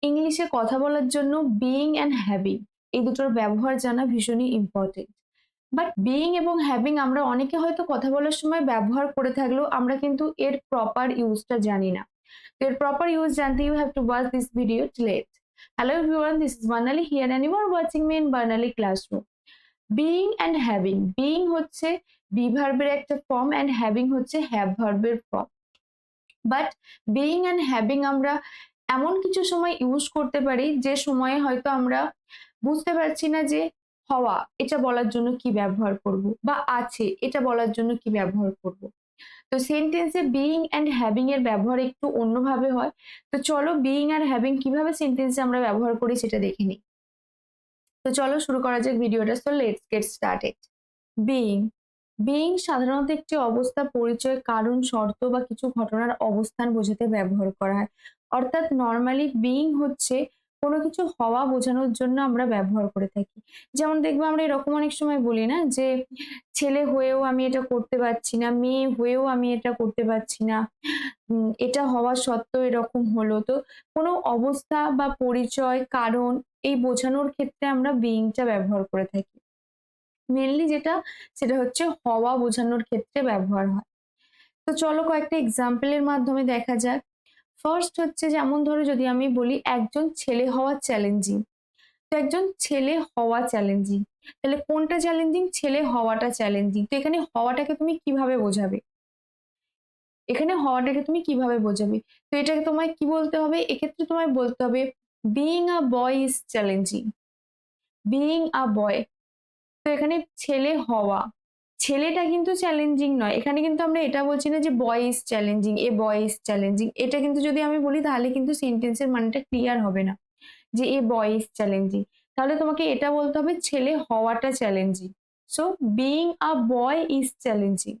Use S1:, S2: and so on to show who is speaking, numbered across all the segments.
S1: ইংলিশে কথা বলার জন্য বিইং অ্যান্ড হ্যাভিং এই দুটোর ব্যবহার জানা ভীষণই ইম্পর্টেন্ট। বাট বিইং এবং হ্যাভিং আমরা অনেকে হয়তো কথা বলার সময় ব্যবহার করে থাকলেও আমরা কিন্তু এর প্রপার ইউজটা জানি না। তো এর প্রপার ইউজ জানতে you have to watch this video till end. Hello everyone, this is Barnali here and you are watching me in Barnali Classroom. Being and having, being হচ্ছে বি ভার্বের একটা ফর্ম অ্যান্ড হ্যাভিং হচ্ছে have ভার্বের form. But being and having আমরা এমন কিছু সময় use করতে পারি যে সময়ে হয়তো আমরা বুঝতে পারছি না যে হওয়া এটা বলার জন্য কি ব্যবহার করব, বা আছে এটা বলার জন্য কি ব্যবহার করব। তো সেন্টেন্সে বিইং অ্যান্ড হ্যাভিং এর ব্যবহার একটু অন্যভাবে হয়। তো চলো বিইং আর হ্যাভিং কিভাবে সেন্টেন্সে আমরা ব্যবহার করি সেটা দেখে নিই। তো চলো শুরু করা যাক ভিডিওটা। So let's get started. Being, being সাধারণত একটি অবস্থা, পরিচয়, কারণ, শর্ত বা কিছু ঘটনার অবস্থান বোঝাতে ব্যবহার করা হয়। অর্থাৎ নর্মালি বিইং হচ্ছে কোনো কিছু হওয়া বোঝানোর জন্য আমরা ব্যবহার করে থাকি। যেমন দেখবো আমরা এরকম অনেক সময় বলি না যে ছেলে হয়েও আমি এটা করতে পারছি না, মেয়ে হয়েও আমি এটা করতে পারছি না, এটা হওয়া সত্ত্বেও এরকম হলো। তো কোনো অবস্থা বা পরিচয়, কারণ এই বোঝানোর ক্ষেত্রে আমরা বিইংটা ব্যবহার করে থাকি। মেনলি যেটা সেটা হচ্ছে হওয়া বোঝানোর ক্ষেত্রে ব্যবহার হয়। তো চলো কয়েকটা এক্সাম্পলের মাধ্যমে দেখা যাক। ফার্স্ট হচ্ছে যেমন ধরো যদি আমি বলি একজন ছেলে হওয়া চ্যালেঞ্জিং। তো একজন ছেলে হওয়া চ্যালেঞ্জিং, তাহলে কোনটা চ্যালেঞ্জিং? ছেলে হওয়াটা চ্যালেঞ্জিং। তো এখানে হওয়াটাকে তুমি কিভাবে বোঝাবে? এখানে হওয়াটাকে তুমি কিভাবে বোঝাবে? তো এটাকে তোমায় কি বলতে হবে? এক্ষেত্রে তোমায় বলতে হবে being a boy is challenging. Being a boy, তো এখানে ছেলে হওয়া, ছেলেটা কিন্তু চ্যালেঞ্জিং নয়। এখানে কিন্তু আমরা এটা বলছি না যে বয় is challenging, A boy is challenging. এটা কিন্তু যদি আমি বলি তাহলে কিন্তু সেন্টেন্সের মানেটা ক্লিয়ার হবে না যে এ বয় ইজ চ্যালেঞ্জিং। তাহলে তোমাকে এটা বলতে হবে ছেলে হওয়াটা challenging. So being a boy is challenging.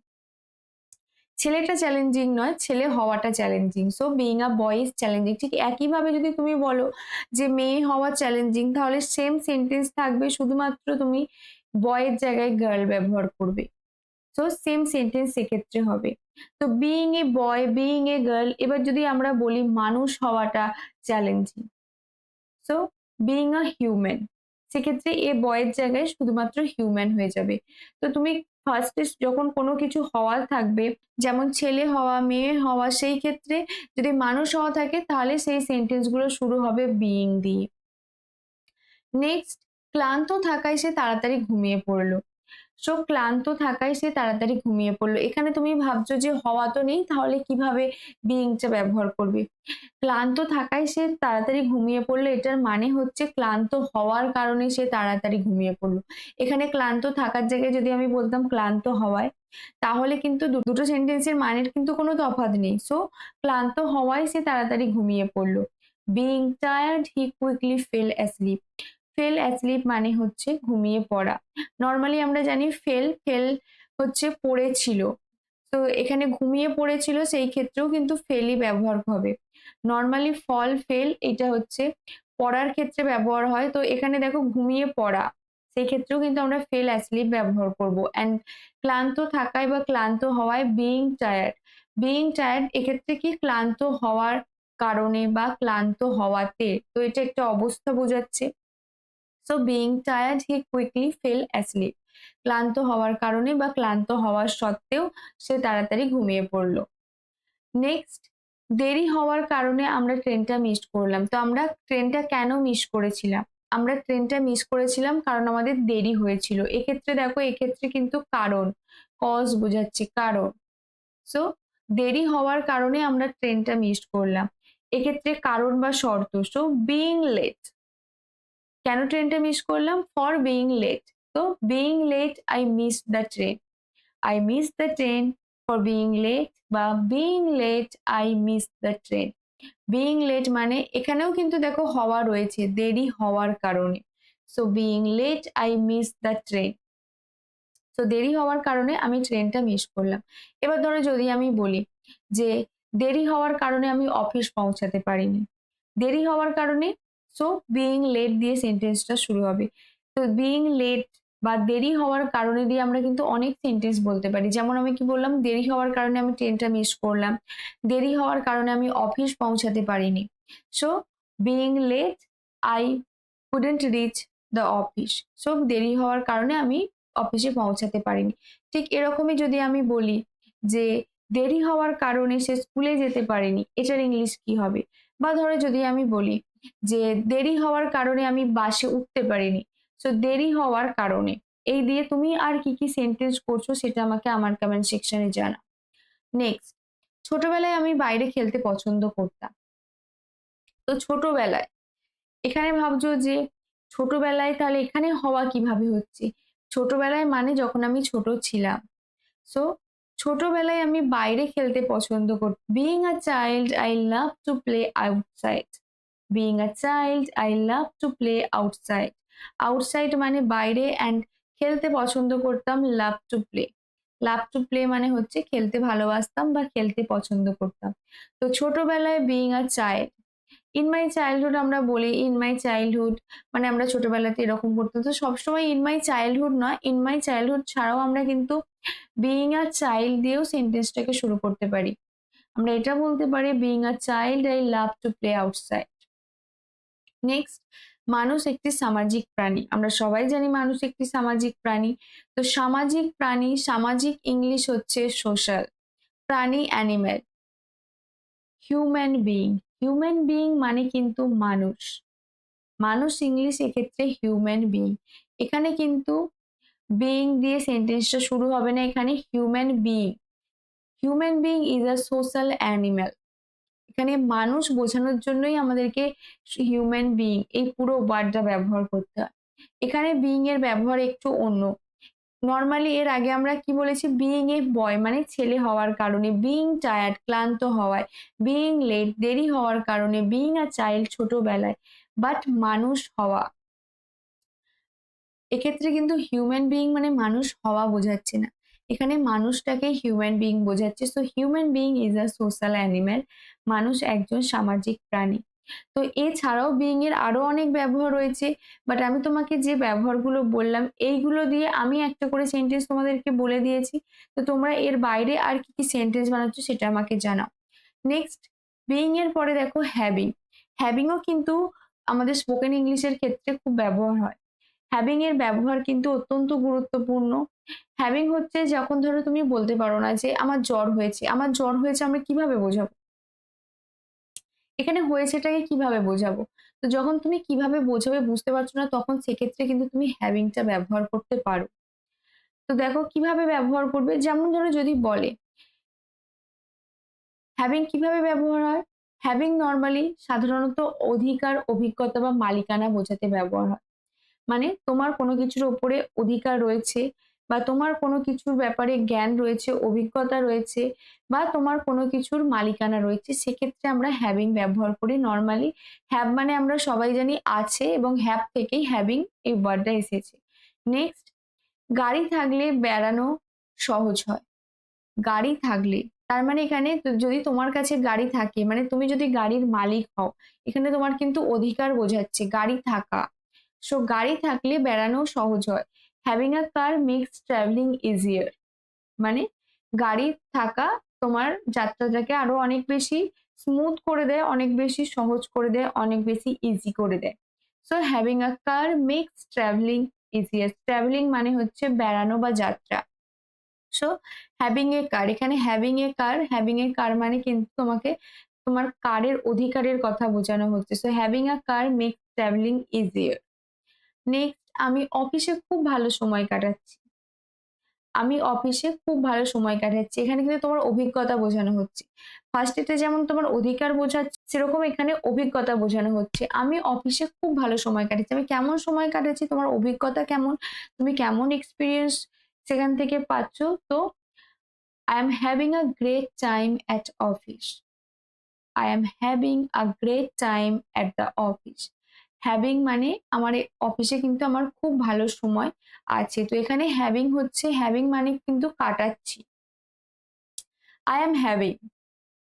S1: ছেলেটা চ্যালেঞ্জিং নয়, ছেলে হওয়াটা challenging. So being a boy is challenging. ঠিক একইভাবে যদি তুমি বলো যে মেয়ে হওয়া চ্যালেঞ্জিং, তাহলে সেম সেন্টেন্স থাকবে, শুধুমাত্র তুমি বয়ের জায়গায় গার্ল ব্যবহার করবে। সো সেম সেন্টেন্স সেক্ষেত্রে হবে। তো being a boy, being a girl. এবার যদি আমরা বলি মানুষ হওয়াটা চ্যালেঞ্জিং, সো বিইং আ হিউম্যান, সেক্ষেত্রে এ বয়ের জায়গায় শুধুমাত্র হিউম্যান হয়ে যাবে। তো তুমি ফার্স্টে যখন কোনো কিছু হওয়ার থাকবে, যেমন ছেলে হওয়া, মেয়ে হওয়া, সেই ক্ষেত্রে যদি মানুষ হওয়া থাকে তাহলে সেই সেন্টেন্স গুলো শুরু হবে বিইং দিয়ে। নেক্সট, ক্লান্ত থাকায় সে তাড়াতাড়ি ঘুমিয়ে পড়লো। সো ক্লান্ত থাকায় সে তাড়াতাড়ি ঘুমিয়ে পড়লো। এখানে তুমি ভাবছো যে হওয়া তো নেই, তাহলে কিভাবে বিইংটা ব্যবহার করবে? ক্লান্ত থাকায় সে তাড়াতাড়ি ঘুমিয়ে পড়লো, এটার মানে হচ্ছে ক্লান্ত হওয়ার কারণে সে তাড়াতাড়ি ঘুমিয়ে পড়লো। এখানে ক্লান্ত থাকার জায়গায় যদি আমি বলতাম ক্লান্ত হওয়ায়, তাহলে কিন্তু দুটো সেন্টেন্সের মানের কিন্তু কোনো তফাৎ নেই। সো ক্লান্ত হওয়ায় সে তাড়াতাড়ি ঘুমিয়ে পড়লো। বিইং টায়ার্ড হি quickly fail asleep. Fail asleep মানে হচ্ছে ঘুমিয়ে পড়া। নর্মালি আমরা জানি ফেল, ফেল হচ্ছে পড়েছিল। তো এখানে ঘুমিয়ে পড়েছিল, সেই ক্ষেত্রেও কিন্তু ফেলই ব্যবহার হবে। নর্মালি ফল, ফেল এটা হচ্ছে পড়ার ক্ষেত্রে ব্যবহার হয়। তো এখানে দেখো ঘুমিয়ে পড়া, সেই ক্ষেত্রেও কিন্তু আমরা ফেল অ্যাসলিপ ব্যবহার করব। অ্যান্ড ক্লান্ত থাকায় বা ক্লান্ত হওয়ায় বিইং টায়ার্ড। বিইং টায়ার্ড এক্ষেত্রে কি ক্লান্ত হওয়ার কারণে বা ক্লান্ত হওয়াতে, তো এটা একটা অবস্থা বোঝাচ্ছে। সো বিইং টায়ার্ড হি কুইকলি ফেল অ্যাসলিপ। ক্লান্ত হওয়ার কারণে বা ক্লান্ত হওয়ার সত্ত্বেও সে তাড়াতাড়ি ঘুমিয়ে পড়ল। নেক্সট, দেরি হওয়ার কারণে আমরা ট্রেনটা মিস করলাম। তো আমরা ট্রেনটা কেন মিস করেছিলাম? আমরা ট্রেনটা মিস করেছিলাম কারণ আমাদের দেরি হয়েছিল। এক্ষেত্রে দেখো, এক্ষেত্রে কিন্তু কারণ, কজ বোঝাচ্ছে কারণ। সো দেরি হওয়ার কারণে আমরা ট্রেনটা মিস করলাম, এক্ষেত্রে কারণ বা শর্ত। সো বিইং লেট, কেন ট্রেনটা মিস করলাম? For being late. তো being late I miss the train. I miss the train for being late, বা being late I miss the train. Being late মানে এখানেও কিন্তু দেখো হওয়া রয়েছে, দেরি হওয়ার কারণে। So being late I miss the train. তো দেরি হওয়ার কারণে আমি ট্রেনটা মিস করলাম। এবার ধরো যদি আমি বলি যে দেরি হওয়ার কারণে আমি অফিস পৌঁছাতে পারিনি। দেরি হওয়ার কারণে, সো বিইং লেট দিয়ে সেন্টেন্সটা শুরু হবে। তো বিইং লেট বা দেরি হওয়ার কারণে দিয়ে আমরা কিন্তু অনেক সেন্টেন্স বলতে পারি। যেমন আমি কি বললাম, দেরি হওয়ার কারণে আমি ট্রেনটা মিস করলাম, দেরি হওয়ার কারণে আমি অফিস পৌঁছাতে পারিনি। So being late I couldn't reach the office. So দেরি হওয়ার কারণে আমি অফিসে পৌঁছাতে পারিনি। ঠিক এরকমই যদি আমি বলি যে দেরি হওয়ার কারণে সে স্কুলে যেতে পারেনি, এটার ইংলিশ কি হবে? বা ধরো যদি আমি বলি যে দেরি হওয়ার কারণে আমি বাসে উঠতে পারিনি, সো দেরি হওয়ার কারণে। এই দিয়ে তুমি আর কি কি সেন্টেন্স করছো সেটা আমাকে আমার কমেন্ট সেকশনে জানাও। নেক্সট, ছোটবেলায় আমি বাইরে খেলতে পছন্দ করতাম। তো ছোটবেলায়, এখানে ভাবছো যে ছোটবেলায় তাহলে এখানে হওয়া কিভাবে হচ্ছে? ছোটবেলায় মানে যখন আমি ছোট ছিলাম। সো ছোটবেলায় আমি বাইরে খেলতে পছন্দ করতাম। Being a child I love to play outside. Being a child I love to play outside. Outside মানে বাইরে, অ্যান্ড খেলতে পছন্দ করতাম, love to play. Love to play মানে হচ্ছে খেলতে ভালোবাসতাম বা খেলতে পছন্দ করতাম। তো ছোটবেলায় being a child, in my childhood আমরা বলি ইন মাই চাইল্ডহুড, মানে আমরা ছোটবেলাতে এরকম করতাম। তো সবসময় ইন মাই চাইল্ডহুড নয়, ইন মাই চাইল্ডহুড ছাড়াও আমরা কিন্তু বিইং আ চাইল্ড দিয়েও সেন্টেন্সটাকে শুরু করতে পারি। আমরা এটা বলতে পারি being a child I love to play outside. Next, মানুষ একটি সামাজিক প্রাণী। আমরা সবাই জানি মানুষ একটি সামাজিক প্রাণী। তো সামাজিক প্রাণী, সামাজিক ইংলিশ হচ্ছে সোশ্যাল। প্রাণী animal. Human being, human being মানে কিন্তু মানুষ। মানুষ ইংলিশ এক্ষেত্রে হিউম্যান বিইং। এখানে কিন্তু বিইং দিয়ে সেন্টেন্সটা শুরু হবে না, এখানে human being. Human being is a social animal. এখানে মানুষ বোঝানোর জন্যই আমাদেরকে হিউম্যান বিইং এই পুরো ওয়ার্ডটা ব্যবহার করতে হয়। এখানে বিইং এর ব্যবহার একটু অন্য। নর্মালি এর আগে আমরা কি বলেছি, বিইং এ বয় মানে ছেলে হওয়ার কারণে, বিইং টায়ার্ড ক্লান্ত হওয়ায়, বিইং লেট দেরি হওয়ার কারণে, বিইং আ চাইল্ড ছোটবেলায়, বাট মানুষ হওয়া। এক্ষেত্রে কিন্তু হিউম্যান বিইং মানে মানুষ হওয়া বোঝাচ্ছে না, এখানে মানুষটাকে হিউম্যান বিইং বোঝাচ্ছে। So human being is a social animal. মানুষ একজন সামাজিক প্রাণী। তো এছাড়াও বিইং এর আরো অনেক ব্যবহার রয়েছে, বাট আমি তোমাকে যে ব্যবহারগুলো বললাম এইগুলো দিয়ে আমি একটা করে সেন্টেন্স তোমাদেরকে বলে দিয়েছি। তো তোমরা এর বাইরে আর কি কি সেন্টেন্স বানাচ্ছ সেটা আমাকে জানাও। নেক্সট, বিইং এর পরে দেখো হ্যাভিং। হ্যাভিংও কিন্তু আমাদের স্পোকেন ইংলিশের ক্ষেত্রে খুব ব্যবহার হয়। হ্যাভিং এর ব্যবহার কিন্তু অত্যন্ত গুরুত্বপূর্ণ। হ্যাভিং হচ্ছে যখন ধরো তুমি বলতে পারো না যে আমার জ্বর হয়েছে, আমার জ্বর হয়েছে আমরা কিভাবে বোঝাবো? এখানে হয়েছেটাকে কিভাবে বোঝাবো? তো যখন তুমি কিভাবে বোঝাবে বুঝতে পারছো না, তখন সেক্ষেত্রে কিন্তু তুমি হ্যাভিংটা ব্যবহার করতে পারো। তো দেখো কিভাবে ব্যবহার করবে, যেমন ধরো যদি বলে হ্যাভিং কিভাবে ব্যবহার হয়? হ্যাভিং নর্মালি সাধারণত অধিকার, অভিজ্ঞতা বা মালিকানা বোঝাতে ব্যবহার হয়। মানে তোমার কোনো কিছুর ওপরে অধিকার রয়েছে, বা তোমার কোনো কিছুর ব্যাপারে জ্ঞান রয়েছে, অভিজ্ঞতা রয়েছে, বা তোমার কোনো কিছুর মালিকানা রয়েছে, সেক্ষেত্রে আমরা হ্যাভিং ব্যবহার করি। নর্মালি হ্যাভ মানে আমরা সবাই জানি আছে, এবং হ্যাভ থেকেই হ্যাভিং এই ওয়ার্ডটা এসেছে। নেক্সট, গাড়ি থাকলে বেড়ানো সহজ হয়। গাড়ি থাকলে, তার মানে এখানে যদি তোমার কাছে গাড়ি থাকে মানে তুমি যদি গাড়ির মালিক হও, এখানে তোমার কিন্তু অধিকার বোঝাচ্ছে গাড়ি থাকা। সো গাড়ি থাকলে বেড়ানো সহজ হয়। Having a car makes travelling easier, মানে গাড়ি থাকা তোমার যাত্রাটাকে আরো অনেক বেশি স্মুথ করে দেয়, অনেক বেশি সহজ করে দেয়, অনেক বেশি ইজি করে দেয়। So having a car makes travelling easier. Travelling মানে হচ্ছে বেড়ানো বা যাত্রা। সো হ্যাভিং এ কার, এখানে having a car, having a কার মানে কিন্তু তোমাকে তোমার কারের অধিকারের কথা বোঝানো হচ্ছে। So having a car makes travelling easier. Next, আমি অফিসে খুব ভালো সময় কাটাচ্ছি। আমি অফিসে খুব ভালো সময় কাটাচ্ছি, এখানে কিন্তু তোমার অভিজ্ঞতা বোঝানো হচ্ছে। ফার্স্ট এতে যেমন তোমার অধিকার বোঝাচ্ছে, সেরকম এখানে অভিজ্ঞতা বোঝানো হচ্ছে। আমি অফিসে খুব ভালো সময় কাটাচ্ছি, আমি কেমন সময় কাটাচ্ছি, তোমার অভিজ্ঞতা কেমন, তুমি কেমন এক্সপিরিয়েন্স সেখান থেকে পাচ্ছ। তো I am having a great time at office. I am having a great time at the office. Having মানে আমার অফিসে কিন্তু আমার খুব ভালো সময় আছে। তো এখানে হ্যাভিং হচ্ছে, হ্যাভিং মানে কিন্তু কাটাচ্ছি। I am having,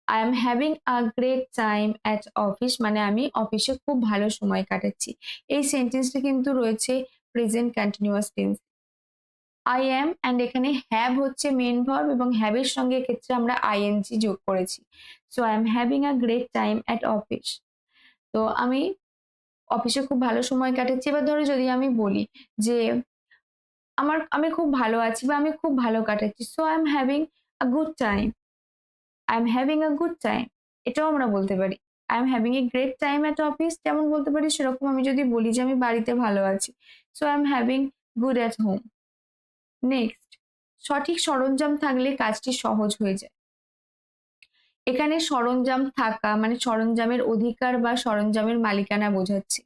S1: I am having a great time at office মানে আমি অফিসে খুব ভালো সময় কাটাচ্ছি। এই সেন্টেন্সটা কিন্তু রয়েছে present continuous tense. I am and এখানে হ্যাভ হচ্ছে মেন ভার্ব, এবং হ্যাভের সঙ্গে ক্ষেত্রে আমরা আইএনজি যোগ করেছি। So I am having a great time at office. তো আমি অফিসে খুব ভালো সময় কাটাচ্ছি। এবার ধরো যদি আমি বলি যে আমি খুব ভালো আছি বা আমি খুব ভালো কাটাচ্ছি। So I am having a good time. I am having a good time. এটাও আমরা বলতে পারি। I am having a great time at office যেমন বলতে পারি, সেরকম আমি যদি বলি যে আমি বাড়িতে ভালো আছি। So I am having good at home. Next, সঠিক সরঞ্জাম থাকলে কাজটি সহজ হয়ে যায়। এখানে সরঞ্জাম থাকা মানে সরঞ্জামের অধিকার বা সরঞ্জামের মালিকানা বোঝাচ্ছে।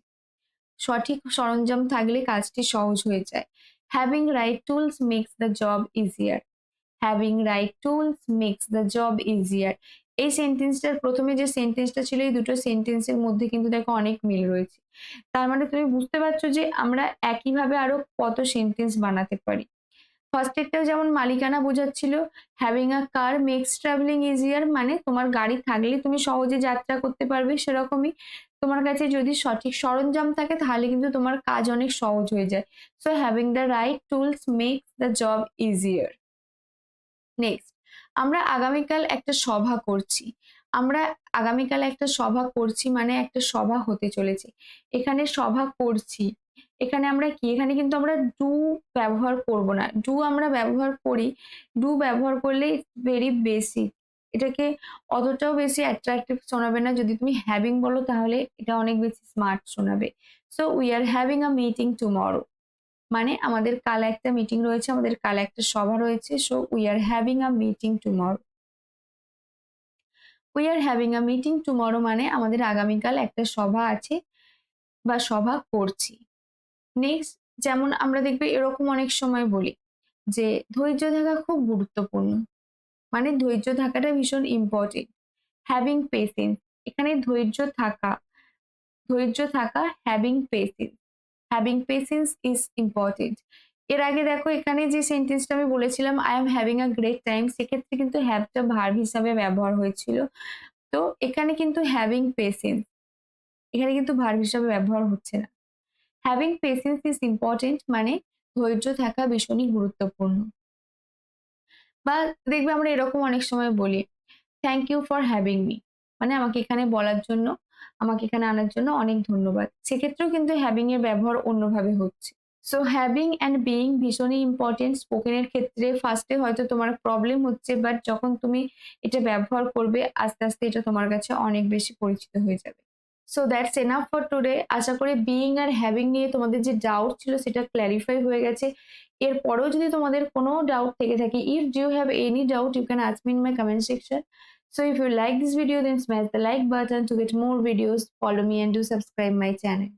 S1: সঠিক সরঞ্জাম থাকলে কাজটি সহজ হয়ে যায়। Having right tools makes the job easier. Having right tools makes the job easier. এই সেন্টেন্সটার প্রথমে যে সেন্টেন্সটা ছিল, এই দুটো সেন্টেন্সের মধ্যে কিন্তু দেখো অনেক মিল রয়েছে। তার মানে তুমি বুঝতে পারছো যে আমরা একইভাবে আরো কত সেন্টেন্স বানাতে পারি। ফার্স্ট এরটাও যেমন মালিকানা বোঝাচ্ছিল, having a car makes travelling easier, মানে তোমার গাড়ি থাকলে তুমি সহজে যাত্রা করতে পারবে। সেরকমই তোমার কাছে যদি সঠিক সরঞ্জাম থাকে তাহলে কিন্তু তোমার কাজ অনেক সহজ হয়ে যায়। So having the right tools makes the job easier. Next, আমরা আগামীকাল একটা সভা করছি। আমরা আগামীকাল একটা সভা করছি মানে একটা সভা হতে চলেছে। এখানে সভা করছি, এখানে আমরা কি, এখানে কিন্তু আমরা ডু ব্যবহার করব না। ডু আমরা ব্যবহার করি, ডু ব্যবহার করলে ভেরি বেসিক, এটাকে অতটাও বেশি অ্যাট্রাকটিভ শোনাবে না। যদি তুমি হ্যাভিং বলো তাহলে এটা অনেক বেশি স্মার্ট শোনাবে। So we are having a meeting tomorrow, মানে আমাদের কাল একটা মিটিং রয়েছে, আমাদের কাল একটা সভা রয়েছে। So we are having a meeting tomorrow. We are having a meeting tomorrow মানে আমাদের আগামীকাল একটা সভা আছে বা সভা করছি। নেক্সট, যেমন আমরা দেখবে এরকম অনেক সময় বলি যে ধৈর্য থাকা খুব গুরুত্বপূর্ণ, মানে ধৈর্য থাকাটা ভীষণ ইম্পর্টেন্ট। হ্যাভিং পেশেন্স, এখানে ধৈর্য থাকা having patience. Having patience is important. এর আগে দেখো এখানে যে সেন্টেন্সটা আমি বলেছিলাম I am having a great time, সেক্ষেত্রে কিন্তু হ্যাভটা ভার্ব হিসাবে ব্যবহার হয়েছিল। তো এখানে কিন্তু হ্যাভিং পেশেন্স, এখানে কিন্তু ভার্ব হিসাবে ব্যবহার হচ্ছে না। হ্যাভিং পেশেন্স ইজ ইম্পর্টেন্ট মানে ধৈর্য থাকা ভীষণই গুরুত্বপূর্ণ। বা দেখবে আমরা এরকম অনেক সময় বলি thank you for having me, মানে আমাকে এখানে বলার জন্য, আমাকে এখানে আনার জন্য অনেক ধন্যবাদ। সেক্ষেত্রেও কিন্তু হ্যাভিং এর ব্যবহার অন্যভাবে হচ্ছে। সো হ্যাভিং অ্যান্ড বিইং ভীষণই ইম্পর্টেন্ট। স্পোকেনের ক্ষেত্রে ফার্স্টে হয়তো তোমার প্রবলেম হচ্ছে, বাট যখন তুমি এটা ব্যবহার করবে আস্তে আস্তে এটা তোমার কাছে অনেক বেশি পরিচিত হয়ে যাবে। So that's enough for today. আশা করি বিইং আর হ্যাভিং নিয়ে তোমাদের যে ডাউট ছিল সেটা ক্ল্যারিফাই হয়ে গেছে। এরপরেও যদি তোমাদের কোনো ডাউট থেকে থাকে, if do have any doubt you can ask me in my comment section. So if you like this video then smash the like button to get more videos. Follow me and do subscribe my channel.